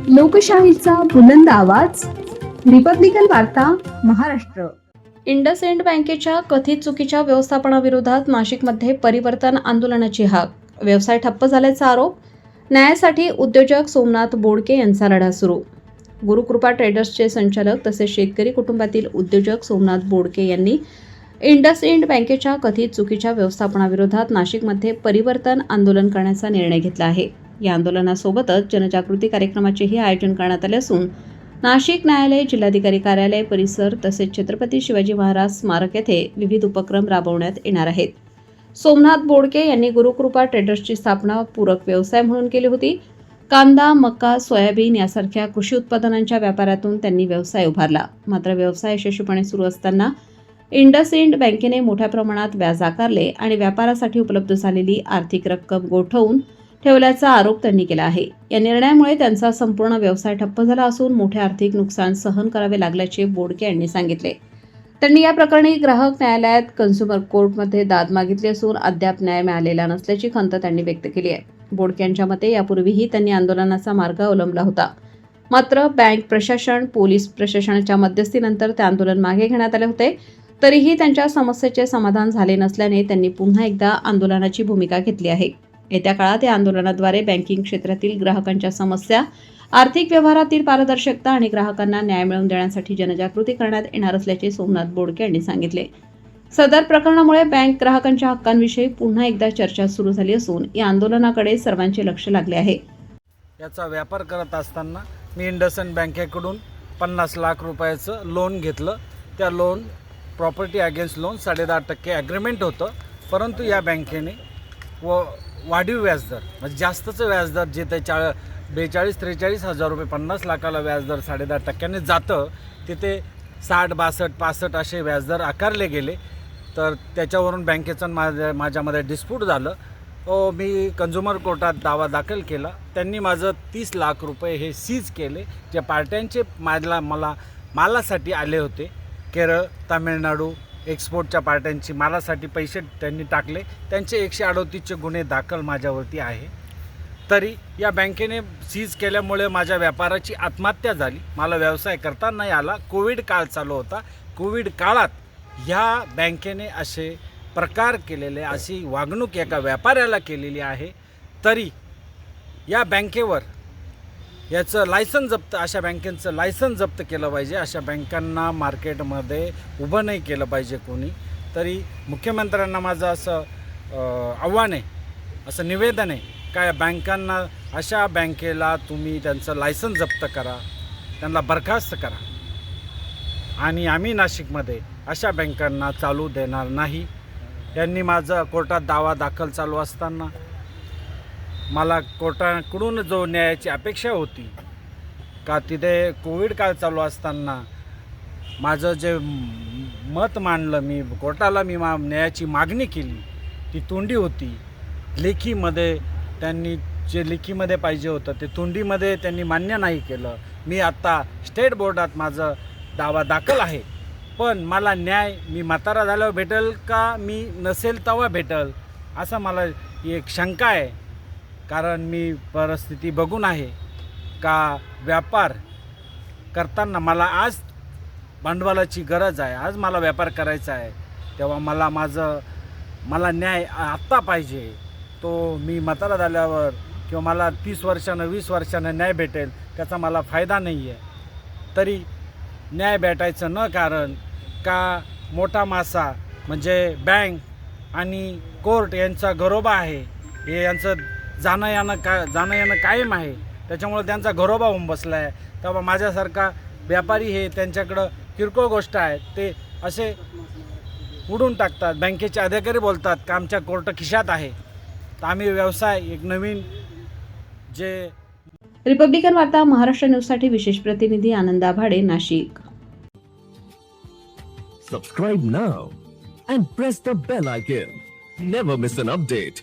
लोकशाहीचा बुलंद आवाज, रिपब्लिकन वार्ता, महाराष्ट्र. इंडसइंड बँकेच्या कथित चुकीच्या व्यवस्थापनाविरोधात नाशिकमध्ये परिवर्तन आंदोलनाची हाक. व्यवसाय ठप्प झाल्याचा आरोप. न्यायासाठी उद्योजक सोमनाथ बोडके यांचा लढा सुरू. गुरुकृपा ट्रेडर्सचे संचालक तसेच शेतकरी कुटुंबातील उद्योजक सोमनाथ बोडके यांनी इंडसइंड बँकेच्या कथित चुकीच्या व्यवस्थापनाविरोधात नाशिकमध्ये परिवर्तन आंदोलन करण्याचा निर्णय घेतला आहे. या आंदोलनासोबतच जनजागृती कार्यक्रमाचेही आयोजन करण्यात आले असून नाशिक न्यायालय, जिल्हाधिकारी कार्यालय परिसर तसेच छत्रपती शिवाजी महाराज स्मारक येथे विविध उपक्रम राबवण्यात येणार आहेत. सोमनाथ बोडके यांनी गुरुकृपा ट्रेडर्सची स्थापना पूरक व्यवसाय म्हणून केली होती. कांदा, मका, सोयाबीन यासारख्या कृषी उत्पादनांच्या व्यापारातून त्यांनी व्यवसाय उभारला. मात्र व्यवसाय यशस्वीपणे सुरू असताना इंडसइंड बँकेने मोठ्या प्रमाणात व्याज आकारले आणि व्यापारासाठी उपलब्ध झालेली आर्थिक रक्कम गोठवून ठेवल्याचा आरोप त्यांनी केला आहे. या निर्णयामुळे त्यांचा संपूर्ण व्यवसाय ठप्प झाला असून मोठे आर्थिक नुकसान सहन करावे लागल्याचे बोडके यांनी सांगितले. त्यांनी या प्रकरणी ग्राहक न्यायालयात कन्झ्युमर कोर्टमध्ये दाद मागितली असून अद्याप न्याय मिळालेला नसल्याची खंत त्यांनी व्यक्त केली आहे. बोडके यांच्या मते यापूर्वीही त्यांनी आंदोलनाचा मार्ग अवलंबला होता. मात्र बँक प्रशासन, पोलीस प्रशासनाच्या मध्यस्थीनंतर ते आंदोलन मागे घेण्यात आले होते. तरीही त्यांच्या समस्येचे समाधान झाले नसल्याने त्यांनी पुन्हा एकदा आंदोलनाची भूमिका घेतली आहे. येत्या काळात या आंदोलनाद्वारे बँकिंग क्षेत्रातील ग्राहकांच्या समस्या, आर्थिक व्यवहारातील पारदर्शकता आणि ग्राहकांना न्याय मिळवून देण्यासाठी जनजागृती करण्यात येणार असल्याचे सोमनाथ बोडके यांनी सांगितले. सदर प्रकरणामुळे बँक ग्राहकांच्या हक्कांविषयी पुन्हा एकदा चर्चा सुरू झाली असून या आंदोलनाकडे सर्वांचे लक्ष लागले आहे. याचा व्यापार करत असताना मी इंडसइंड बँकेकडून 50 लाख रुपयाचं लोन घेतलं. त्या loan property against loan 10.5% agreement होतं. परंतु या बँकेने वाढीव व्याजदर म्हणजे जास्तचं व्याजदर जे ते 42-43 हजार रुपये 50 लाखाला व्याजदर 10.5% जातं, तिथे 60, 62, 65 असे व्याजदर आकारले गेले. तर त्याच्यावरून बँकेचं माझ्यामध्ये डिस्प्यूट झालं. मी कन्झ्युमर कोर्टात दावा दाखल केला. त्यांनी माझं 30 लाख रुपये हे सीज केले, जे पार्ट्यांचे मालासाठी आले होते. केरळ, तामिळनाडू एक्सपोर्टच्या पार्ट्यांची मालासाठी पैसे त्यांनी टाकले. त्यांचे 138चे गुन्हे दाखल माझ्यावरती आहे. तरी या बँकेने सीज केल्यामुळे माझ्या व्यापाराची आत्महत्या झाली. मला व्यवसाय करता नाही आला. कोविड काळ चालू होता. कोविड काळात ह्या बँकेने असे प्रकार केलेले, अशी वागणूक एका व्यापाऱ्याला केलेली आहे. तरी या बँकेवर याचं लायसन जप्त, अशा बँकेचं लायसन जप्त केलं पाहिजे. अशा बँकांना मार्केटमध्ये उभं नाही केलं पाहिजे कोणी. तरी मुख्यमंत्र्यांना माझं असं आव्हान आहे, असं निवेदन आहे का या बँकांना, अशा बँकेला तुम्ही त्यांचं लायसन जप्त करा, त्यांना बरखास्त करा. आणि आम्ही नाशिकमध्ये अशा बँकांना चालू देणार नाही. यांनी माझं कोर्टात दावा दाखल चालू असताना मला कोर्टाकडून जो न्यायाची अपेक्षा होती का, तिथे कोविड काळ चालू असताना माझं जे मत मांडलं, मी कोर्टाला न्यायाची मागणी केली, ती तोंडी होती. लेखीमध्ये त्यांनी जे लेखीमध्ये पाहिजे होतं ते तोंडीमध्ये त्यांनी मान्य नाही केलं. मी आत्ता स्टेट बोर्डात माझं दावा दाखल आहे. पण मला न्याय मी म्हातारा झाल्यावर भेटेल का मी नसेल तेव्हा भेटेल, असं मला एक शंका आहे. कारण मी परिस्थिती बघून आहे का व्यापार करताना मला आज भांडवलाची गरज आहे. आज मला व्यापार करायचा आहे, तेव्हा मला न्याय आत्ता पाहिजे. तो मी म्हातारा झाल्यावर किंवा मला 30 वर्षानं 20 वर्षानं न्याय भेटेल त्याचा मला फायदा नाही आहे. तरी न्याय भेटायचं न कारण का मोठा मासा म्हणजे बँक आणि कोर्ट यांचा घरोबा आहे, हे यांचं जाणं येणं कायम आहे. त्याच्यामुळे त्यांचा घरोबा होऊन बसला आहे. तेव्हा माझ्यासारखा व्यापारी हे त्यांच्याकडं किरकोळ गोष्ट आहे, ते असे उडून टाकतात. बँकेचे अधिकारी बोलतात का आमच्या कोर्ट खिशात आहे. तर आम्ही व्यवसाय एक नवीन जे. रिपब्लिकन वार्ता महाराष्ट्र न्यूजसाठी विशेष प्रतिनिधी आनंद आभाडे, Nashik. Subscribe now and press the bell icon. Never miss an update.